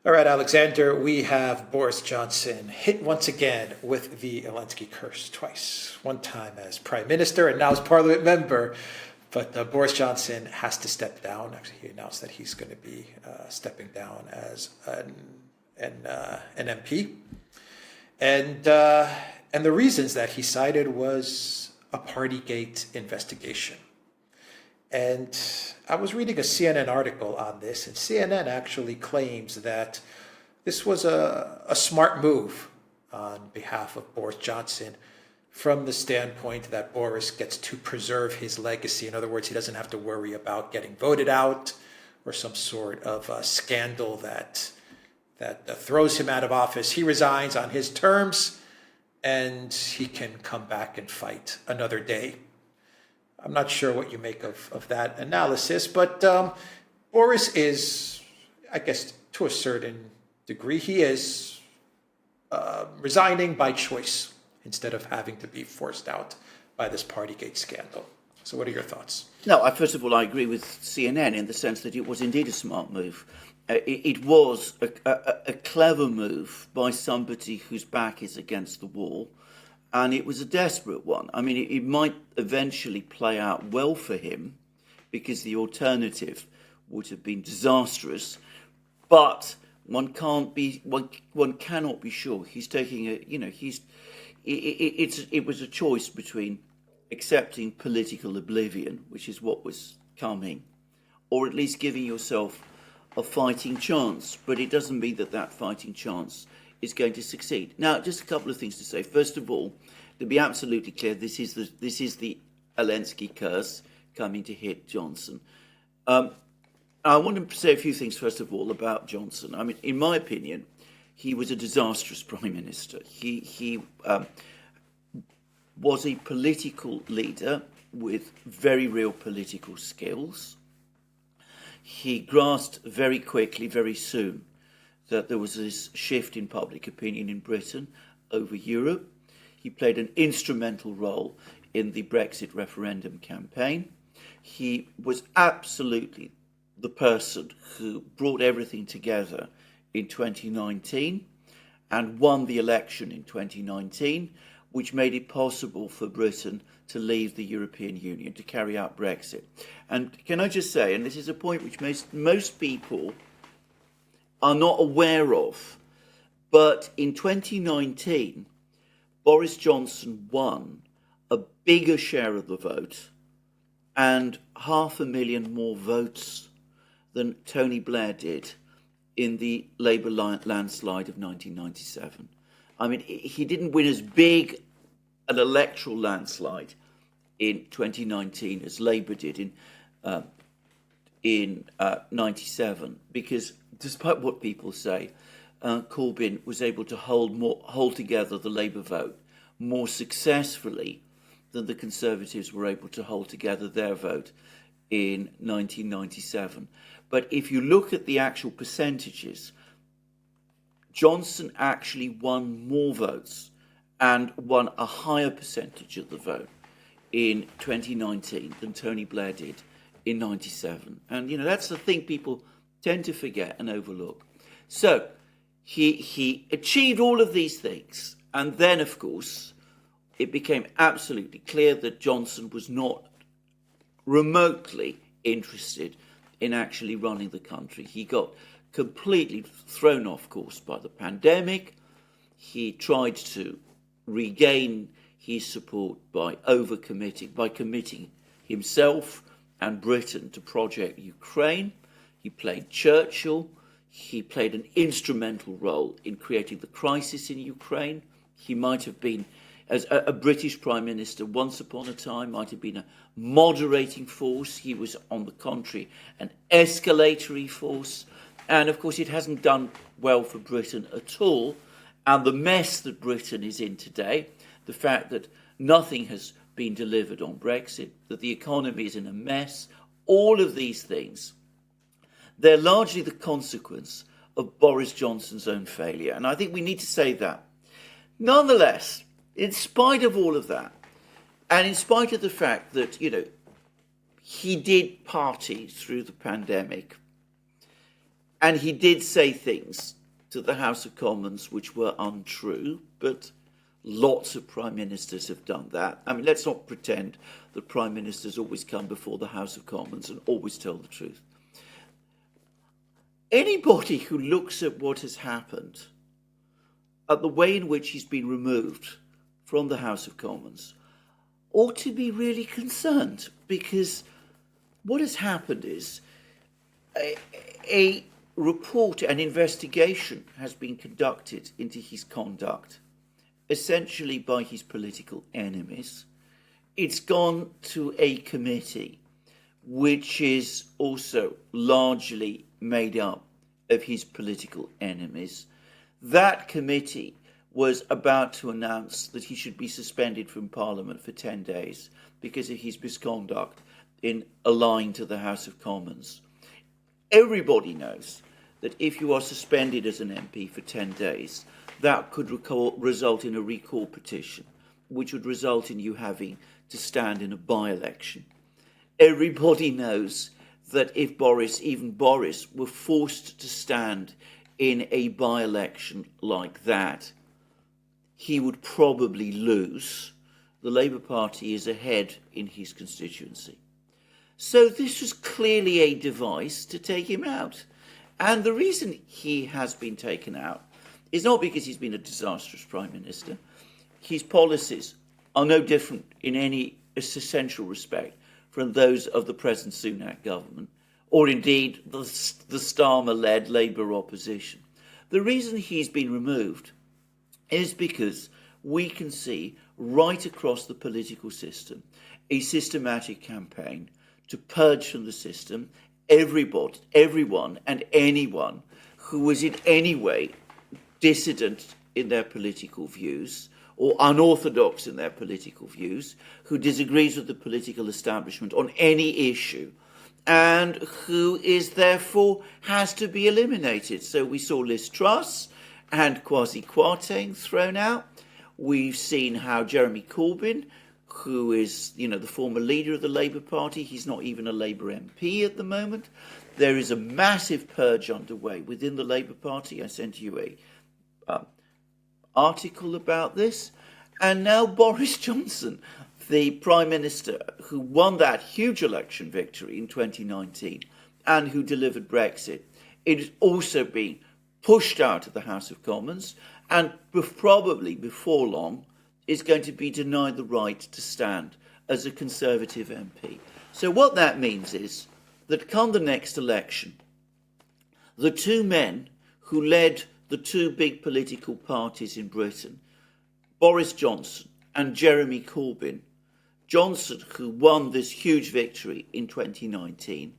All right, Alexander, we have Boris Johnson hit once again with the Zelensky curse twice. One time as prime minister and now as parliament member. But Boris Johnson has to step down. Actually, he announced that he's going to be stepping down as an MP. And the reasons that he cited was a Partygate investigation. And I was reading a CNN article on this, and CNN actually claims that this was a smart move on behalf of Boris Johnson from the standpoint that Boris gets to preserve his legacy. In other words, he doesn't have to worry about getting voted out or some sort of scandal that throws him out of office. He resigns on his terms, and he can come back and fight another day. I'm not sure what you make of that analysis, but Boris is, I guess, to a certain degree, he is resigning by choice instead of having to be forced out by this Partygate scandal. So what are your thoughts? No, first of all, I agree with CNN in the sense that it was indeed a smart move. It was a clever move by somebody whose back is against the wall. And it was a desperate one. I mean, it might eventually play out well for him because the alternative would have been disastrous. But one cannot be sure. He's taking it was a choice between accepting political oblivion, which is what was coming, or at least giving yourself a fighting chance. But it doesn't mean that fighting chance is going to succeed. Now, just a couple of things to say. First of all, to be absolutely clear, this is the Zelensky curse coming to hit Johnson. I want to say a few things, first of all, about Johnson. I mean, in my opinion, he was a disastrous prime minister. He was a political leader with very real political skills. He grasped very quickly, very soon, that there was this shift in public opinion in Britain over Europe. He played an instrumental role in the Brexit referendum campaign. He was absolutely the person who brought everything together in 2019 and won the election in 2019, which made it possible for Britain to leave the European Union, to carry out Brexit. And can I just say, and this is a point which most people are not aware of, but in 2019, Boris Johnson won a bigger share of the vote and 500,000 more votes than Tony Blair did in the Labour landslide of 1997. I mean, he didn't win as big an electoral landslide in 2019 as Labour did in 97, because despite what people say, Corbyn was able to hold together the Labour vote more successfully than the Conservatives were able to hold together their vote in 1997. But if you look at the actual percentages, Johnson actually won more votes and won a higher percentage of the vote in 2019 than Tony Blair did in 97. And, that's the thing people tend to forget and overlook. So he achieved all of these things. And then, of course, it became absolutely clear that Johnson was not remotely interested in actually running the country. He got completely thrown off course by the pandemic. He tried to regain his support by committing himself and Britain to Project Ukraine. He played Churchill. He played an instrumental role in creating the crisis in Ukraine. He might have been, as a British Prime Minister once upon a time, might have been a moderating force. He was, on the contrary, an escalatory force. And, of course, it hasn't done well for Britain at all. And the mess that Britain is in today, the fact that nothing has been delivered on Brexit, that the economy is in a mess, all of these things, they're largely the consequence of Boris Johnson's own failure. And I think we need to say that. Nonetheless, in spite of all of that, and in spite of the fact that, he did party through the pandemic, and he did say things to the House of Commons which were untrue, but lots of prime ministers have done that. I mean, let's not pretend that prime ministers always come before the House of Commons and always tell the truth. Anybody who looks at what has happened, at the way in which he's been removed from the House of Commons, ought to be really concerned, because what has happened is a report, an investigation has been conducted into his conduct, essentially by his political enemies. It's gone to a committee which is also largely made up of his political enemies. That committee was about to announce that he should be suspended from Parliament for 10 days because of his misconduct in allying to the House of Commons. Everybody knows that if you are suspended as an MP for 10 days, that could result in a recall petition, which would result in you having to stand in a by-election. Everybody knows that if even Boris, were forced to stand in a by-election like that, he would probably lose. The Labour Party is ahead in his constituency. So this was clearly a device to take him out. And the reason he has been taken out is not because he's been a disastrous Prime Minister. His policies are no different in any essential respect from those of the present Sunak government, or indeed the Starmer-led Labour opposition. The reason he's been removed is because we can see right across the political system a systematic campaign to purge from the system everyone and anyone who was in any way dissident in their political views or unorthodox in their political views, who disagrees with the political establishment on any issue, and who is therefore has to be eliminated. So we saw Liz Truss and Kwasi Kwarteng thrown out. We've seen how Jeremy Corbyn, who is, the former leader of the Labour Party, he's not even a Labour MP at the moment. There is a massive purge underway within the Labour Party. I sent you a article about this. And now Boris Johnson, the Prime Minister who won that huge election victory in 2019 and who delivered Brexit, it is also being pushed out of the House of Commons and probably before long is going to be denied the right to stand as a Conservative MP. So what that means is that come the next election, the two men who led the two big political parties in Britain, Boris Johnson and Jeremy Corbyn, Johnson, who won this huge victory in 2019,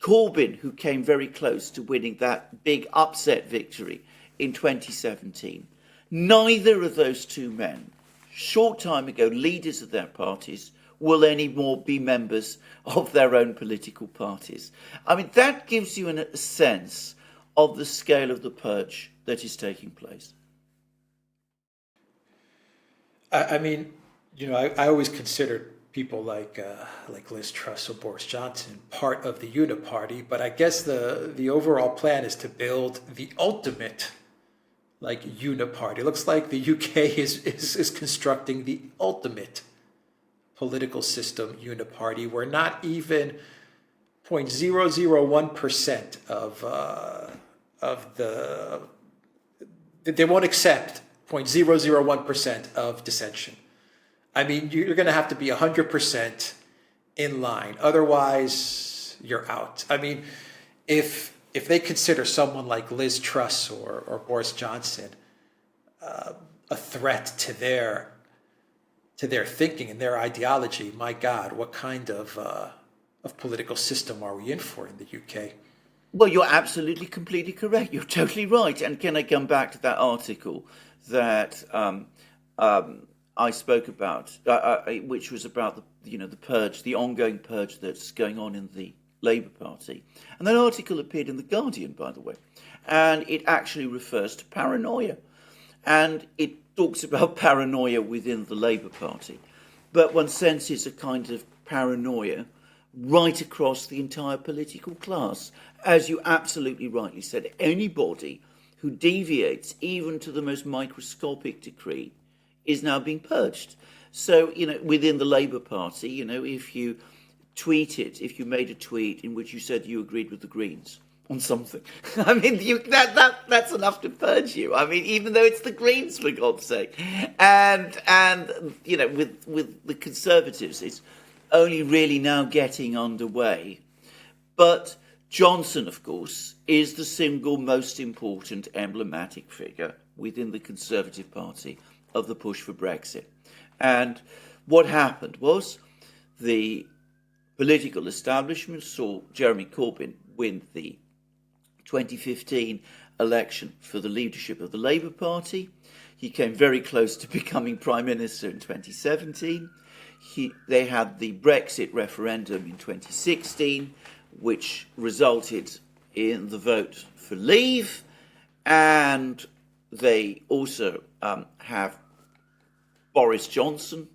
Corbyn, who came very close to winning that big upset victory in 2017, neither of those two men, short time ago leaders of their parties, will anymore be members of their own political parties. I mean, that gives you a sense of the scale of the purge that is taking place. I always considered people like Liz Truss or Boris Johnson part of the Uniparty, but I guess the overall plan is to build the ultimate Uniparty. It looks like the UK is constructing the ultimate political system Uniparty, where not even 0.001% they won't accept 0.001% of dissension. I mean, you're going to have to be 100% in line. Otherwise, you're out. I mean, if they consider someone like Liz Truss or Boris Johnson a threat to their thinking and their ideology, my God, what kind of political system are we in for in the UK? Well, you're absolutely, completely correct. You're totally right. And can I come back to that article that I spoke about, which was about the purge, the ongoing purge that's going on in the Labour Party. And that article appeared in The Guardian, by the way, and it actually refers to paranoia. And it talks about paranoia within the Labour Party. But one senses a kind of paranoia right across the entire political class. As you absolutely rightly said, anybody who deviates even to the most microscopic degree is now being purged. So, within the Labour Party, if you made a tweet in which you said you agreed with the Greens on something, I mean, that's enough to purge you. I mean, even though it's the Greens, for God's sake. And with the Conservatives, it's only really now getting underway. But Johnson, of course, is the single most important emblematic figure within the Conservative Party of the push for Brexit. And what happened was the political establishment saw Jeremy Corbyn win the 2015 election for the leadership of the Labour Party. He came very close to becoming Prime Minister in 2017. They had the Brexit referendum in 2016, which resulted in the vote for leave, and they also have Boris Johnson,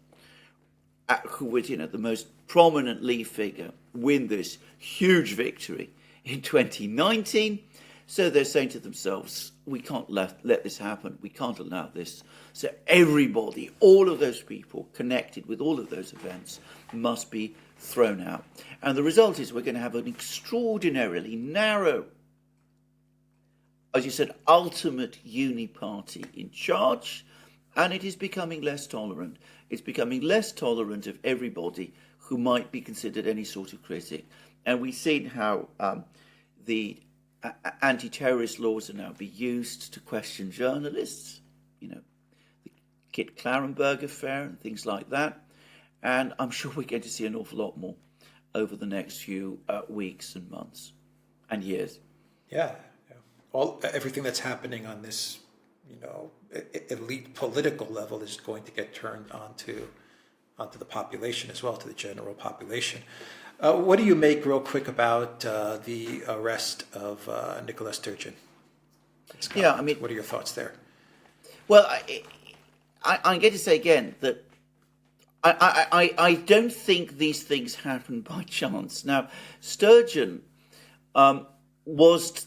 who was the most prominent Leave figure, win this huge victory in 2019. So they're saying to themselves, we can't let this happen. We can't allow this. So everybody, all of those people connected with all of those events must be thrown out. And the result is we're going to have an extraordinarily narrow, as you said, ultimate uni-party in charge, and it is becoming less tolerant. It's becoming less tolerant of everybody who might be considered any sort of critic. And we've seen how the anti-terrorist laws are now being used to question journalists, the Kit Clarenberg affair and things like that. And I'm sure we're going to see an awful lot more over the next few weeks and months and years. Yeah. Everything that's happening on this, elite political level is going to get turned onto the population as well, to the general population. What do you make, real quick, about the arrest of Nicola Sturgeon? Yeah, I mean, what are your thoughts there? Well, I'm going to say again that I don't think these things happen by chance. Now, Sturgeon was,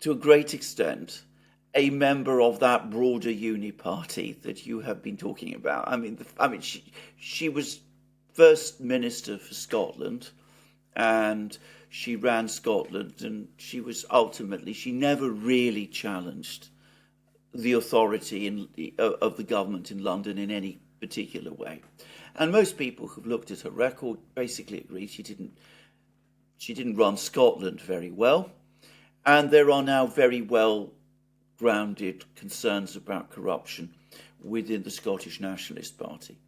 to a great extent, a member of that broader uni party that you have been talking about. I mean, she was First Minister for Scotland, and she ran Scotland, and she never really challenged the authority of the government in London in any particular way. And most people who've looked at her record basically agree she didn't run Scotland very well, and there are now very well grounded concerns about corruption within the Scottish Nationalist Party.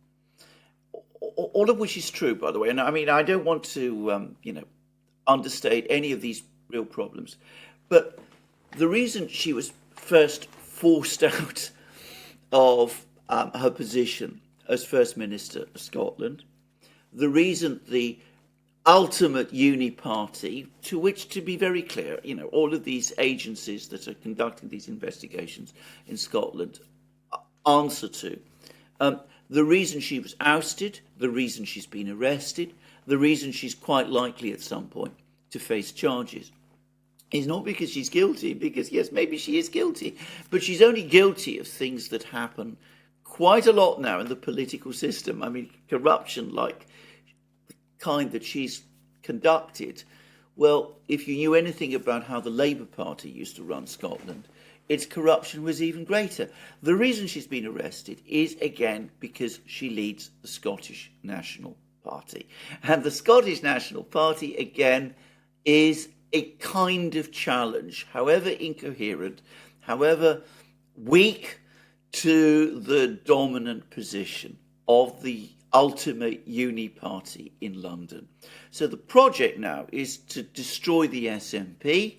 All of which is true, by the way. And I mean, I don't want to, understate any of these real problems. But the reason she was first forced out of her position as First Minister of Scotland, the reason the ultimate uni party, to which, to be very clear, all of these agencies that are conducting these investigations in Scotland answer to, the reason she was ousted, the reason she's been arrested, the reason she's quite likely at some point to face charges is not because she's guilty, because yes, maybe she is guilty, but she's only guilty of things that happen quite a lot now in the political system. I mean, corruption like the kind that she's conducted. Well, if you knew anything about how the Labour Party used to run Scotland, its corruption was even greater. The reason she's been arrested is, again, because she leads the Scottish National Party. And the Scottish National Party, again, is a kind of challenge, however incoherent, however weak, to the dominant position of the ultimate uni party in London. So the project now is to destroy the SNP,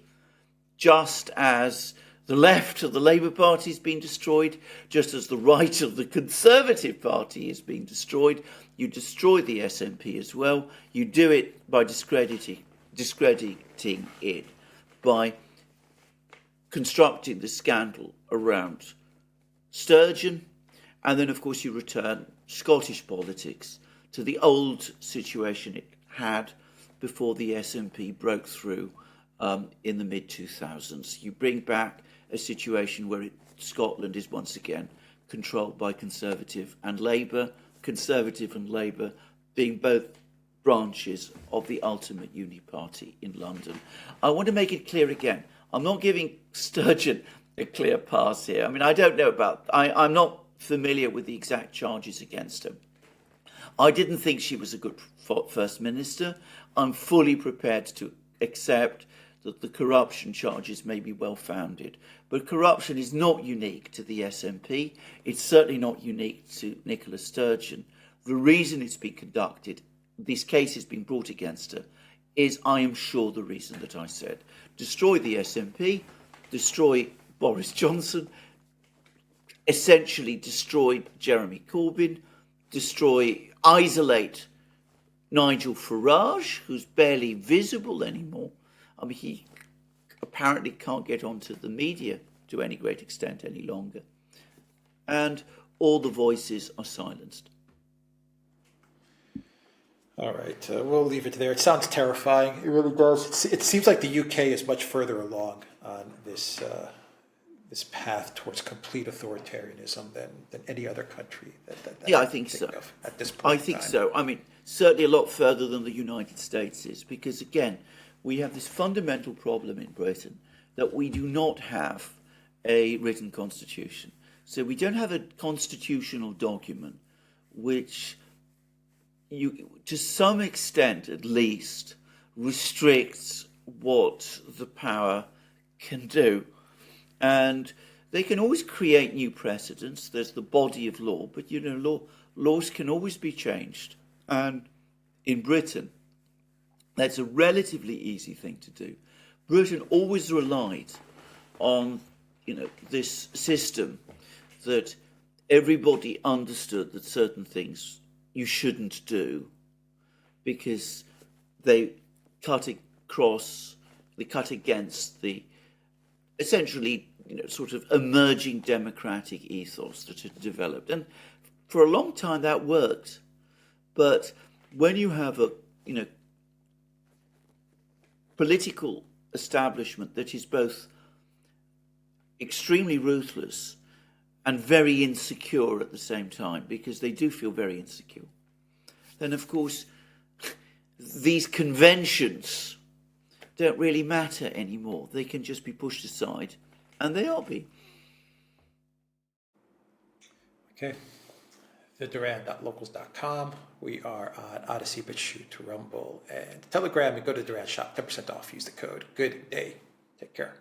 just as the left of the Labour Party has been destroyed, just as the right of the Conservative Party is being destroyed. You destroy the SNP as well. You do it by discrediting it, by constructing the scandal around Sturgeon, and then, of course, you return Scottish politics to the old situation it had before the SNP broke through in the mid-2000s. You bring back a situation where Scotland is once again controlled by Conservative and Labour being both branches of the ultimate uni-party in London. I want to make it clear again, I'm not giving Sturgeon a clear pass here. I mean, I don't know about, I'm not familiar with the exact charges against her. I didn't think she was a good First Minister. I'm fully prepared to accept that the corruption charges may be well-founded. But corruption is not unique to the SNP. It's certainly not unique to Nicola Sturgeon. The reason it's been conducted, this case has been brought against her, is, I am sure, the reason that I said. Destroy the SNP, destroy Boris Johnson, essentially destroy Jeremy Corbyn, isolate Nigel Farage, who's barely visible anymore. I mean, he apparently can't get onto the media to any great extent any longer. And all the voices are silenced. All right, we'll leave it there. It sounds terrifying. It really does. It seems like the UK is much further along on this this path towards complete authoritarianism than any other country. That I think so. At this point, I think so. I mean, certainly a lot further than the United States is, because again, we have this fundamental problem in Britain that we do not have a written constitution. So we don't have a constitutional document which, to some extent at least, restricts what the power can do. And they can always create new precedents. There's the body of law, but laws can always be changed. And in Britain, that's a relatively easy thing to do. Britain always relied on, this system that everybody understood that certain things you shouldn't do because they cut against the essentially, sort of emerging democratic ethos that had developed. And for a long time that worked. But when you have a, political establishment that is both extremely ruthless and very insecure at the same time, because they do feel very insecure, then of course these conventions don't really matter anymore. They can just be pushed aside, and they are being. Okay. The Duran.locals.com. We are on ODYSEE, BitChute, Rumble, and Telegram. And go to Duran Shop, 10% off. Use the code. Good day. Take care.